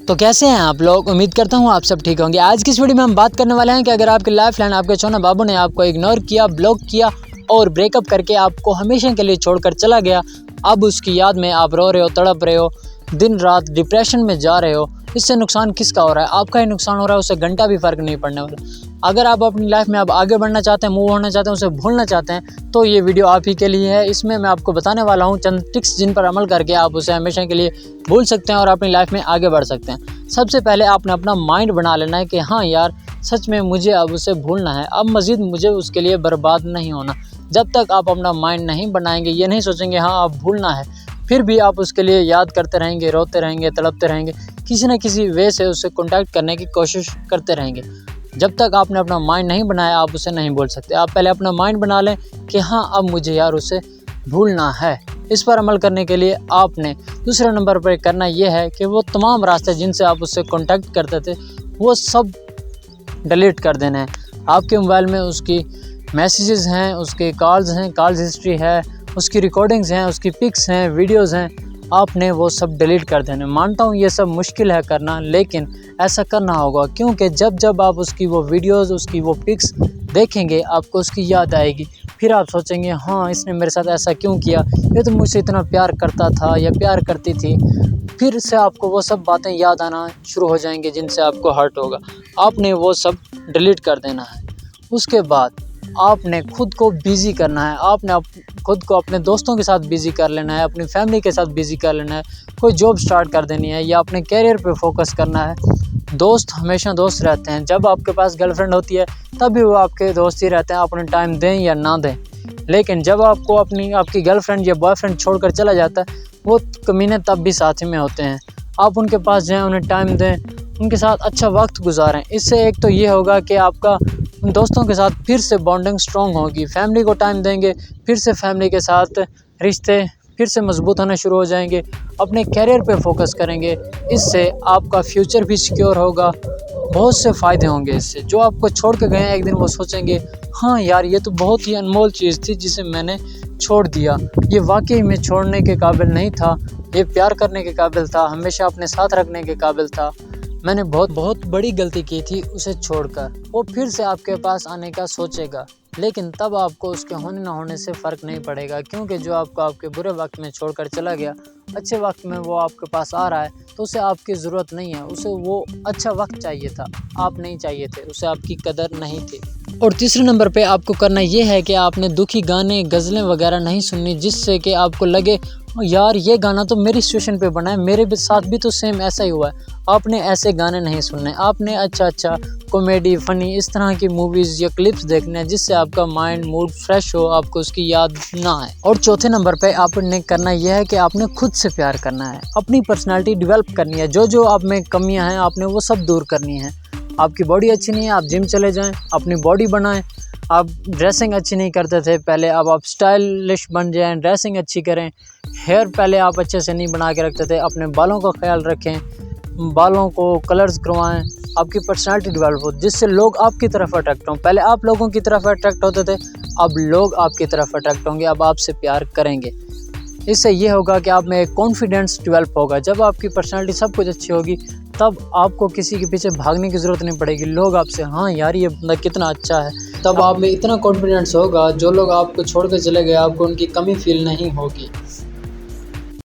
तो कैसे हैं आप लोग। उम्मीद करता हूँ आप सब ठीक होंगे। आज की इस वीडियो में हम बात करने वाले हैं कि अगर आपकी लाइफ लाइन आपके छोटे बाबू ने आपको इग्नोर किया, ब्लॉक किया और ब्रेकअप करके आपको हमेशा के लिए छोड़कर चला गया, अब उसकी याद में आप रो रहे हो, तड़प रहे हो, दिन रात डिप्रेशन में जा रहे हो, इससे नुकसान किसका हो रहा है? आपका ही नुकसान हो रहा है, उससे घंटा भी फ़र्क नहीं पड़ने वाला। अगर आप अपनी लाइफ में अब आगे बढ़ना चाहते हैं, मूव होना चाहते हैं, उसे भूलना चाहते हैं, तो ये वीडियो आप ही के लिए है। इसमें मैं आपको बताने वाला हूँ चंद टिक्स जिन पर अमल करके आप उसे हमेशा के लिए भूल सकते हैं और अपनी लाइफ में आगे बढ़ सकते हैं। सबसे पहले आपने अपना माइंड बना लेना है कि हाँ यार, सच में मुझे अब उसे भूलना है, अब मज़ीद मुझे उसके लिए बर्बाद नहीं होना। जब तक आप अपना माइंड नहीं बनाएंगे, ये नहीं सोचेंगे हाँ अब भूलना है, फिर भी आप उसके लिए याद करते रहेंगे, रोते रहेंगे, तड़पते रहेंगे, किसी न किसी वे से उससे कांटेक्ट करने की कोशिश करते रहेंगे। जब तक आपने अपना माइंड नहीं बनाया, आप उसे नहीं भूल सकते। आप पहले अपना माइंड बना लें कि हाँ अब मुझे यार उसे भूलना है। इस पर अमल करने के लिए आपने दूसरे नंबर पर करना ये है कि वो तमाम रास्ते जिनसे आप उससे कांटेक्ट करते थे, वो सब डिलीट कर देने हैं। आपके मोबाइल में उसकी मैसेजेस हैं, उसके कॉल्स हैं, कॉल्स हिस्ट्री है, उसकी रिकॉर्डिंग्स हैं, उसकी पिक्स हैं, वीडियोज़ हैं, आपने वो सब डिलीट कर देने। मानता हूँ ये सब मुश्किल है करना, लेकिन ऐसा करना होगा, क्योंकि जब आप उसकी वो वीडियोज़, उसकी वो पिक्स देखेंगे, आपको उसकी याद आएगी। फिर आप सोचेंगे हाँ इसने मेरे साथ ऐसा क्यों किया, ये तो मुझसे इतना प्यार करता था या प्यार करती थी। फिर से आपको वो सब बातें याद आना शुरू हो जाएंगी जिनसे आपको हर्ट होगा। आपने वो सब डिलीट कर देना है। उसके बाद आपने खुद को बिज़ी करना है। आपने खुद को अपने दोस्तों के साथ बिज़ी कर लेना है, अपनी फैमिली के साथ बिज़ी कर लेना है, कोई जॉब स्टार्ट कर देनी है या अपने कैरियर पे फोकस करना है। दोस्त हमेशा दोस्त रहते हैं। जब आपके पास गर्लफ्रेंड होती है तब भी वो आपके दोस्त ही रहते हैं, अपने टाइम दें या ना दें। लेकिन जब आपको आपकी गर्लफ्रेंड या बॉयफ्रेंड छोड़कर चला जाता है, वो कमीने तब भी साथ ही में होते हैं। आप उनके पास जाएँ, उन्हें टाइम दें, उनके साथ अच्छा वक्त गुजारें। इससे एक तो ये होगा कि आपका उन दोस्तों के साथ फिर से बॉन्डिंग स्ट्रॉन्ग होगी। फैमिली को टाइम देंगे, फिर से फैमिली के साथ रिश्ते फिर से मजबूत होना शुरू हो जाएंगे। अपने कैरियर पे फोकस करेंगे। इससे आपका फ्यूचर भी सिक्योर होगा। बहुत से फ़ायदे होंगे इससे। जो आपको छोड़ के गए एक दिन वो सोचेंगे हाँ यार ये तो बहुत ही अनमोल चीज़ थी जिसे मैंने छोड़ दिया, ये वाकई में छोड़ने के काबिल नहीं था, ये प्यार करने के काबिल था, हमेशा अपने साथ रखने के काबिल था। मैंने बहुत बड़ी गलती की थी उसे छोड़कर। वो फिर से आपके पास आने का सोचेगा, लेकिन तब आपको उसके होने ना होने से फ़र्क नहीं पड़ेगा, क्योंकि जो आपको आपके बुरे वक्त में छोड़कर चला गया, अच्छे वक्त में वो आपके पास आ रहा है, तो उसे आपकी ज़रूरत नहीं है। उसे वो अच्छा वक्त चाहिए था, आप नहीं चाहिए थे, उसे आपकी कदर नहीं थी। और तीसरे नंबर पे आपको करना ये है कि आपने दुखी गाने, गज़लें वगैरह नहीं सुननी, जिससे कि आपको लगे यार ये गाना तो मेरी सिचुएशन पे बना है, मेरे साथ भी तो सेम ऐसा ही हुआ है। आपने ऐसे गाने नहीं सुनने। आपने अच्छा कॉमेडी, फ़नी, इस तरह की मूवीज़ या क्लिप्स देखने हैं जिससे आपका माइंड, मूड फ्रेश हो, आपको उसकी याद ना आए। और चौथे नंबर पे आपने करना यह है कि आपने खुद से प्यार करना है, अपनी पर्सनालिटी डेवलप करनी है। जो आप में कमियां हैं आपने वो सब दूर करनी है। आपकी बॉडी अच्छी नहीं है, आप जिम चले जाएं, अपनी बॉडी बनाएं। आप ड्रेसिंग अच्छी नहीं करते थे पहले, अब आप स्टाइलिश बन जाएं, ड्रेसिंग अच्छी करें। हेयर पहले आप अच्छे से नहीं बना के रखते थे, अपने बालों का ख्याल रखें, बालों को कलर्स करवाएं, आपकी पर्सनालिटी डेवलप हो, जिससे लोग आपकी तरफ अट्रैक्ट हों। पहले आप लोगों की तरफ अट्रैक्ट होते थे, अब लोग आपकी तरफ अट्रैक्ट होंगे, अब आपसे प्यार करेंगे। इससे ये होगा कि आप में एक कॉन्फिडेंस डेवलप होगा। जब आपकी पर्सनालिटी सब कुछ अच्छी होगी, तब आपको किसी के पीछे भागने की ज़रूरत नहीं पड़ेगी। लोग आपसे हाँ यार ये बंदा कितना अच्छा है, तब आप में इतना कॉन्फिडेंस होगा, जो लोग आपको छोड़ कर चले गए आपको उनकी कमी फील नहीं होगी।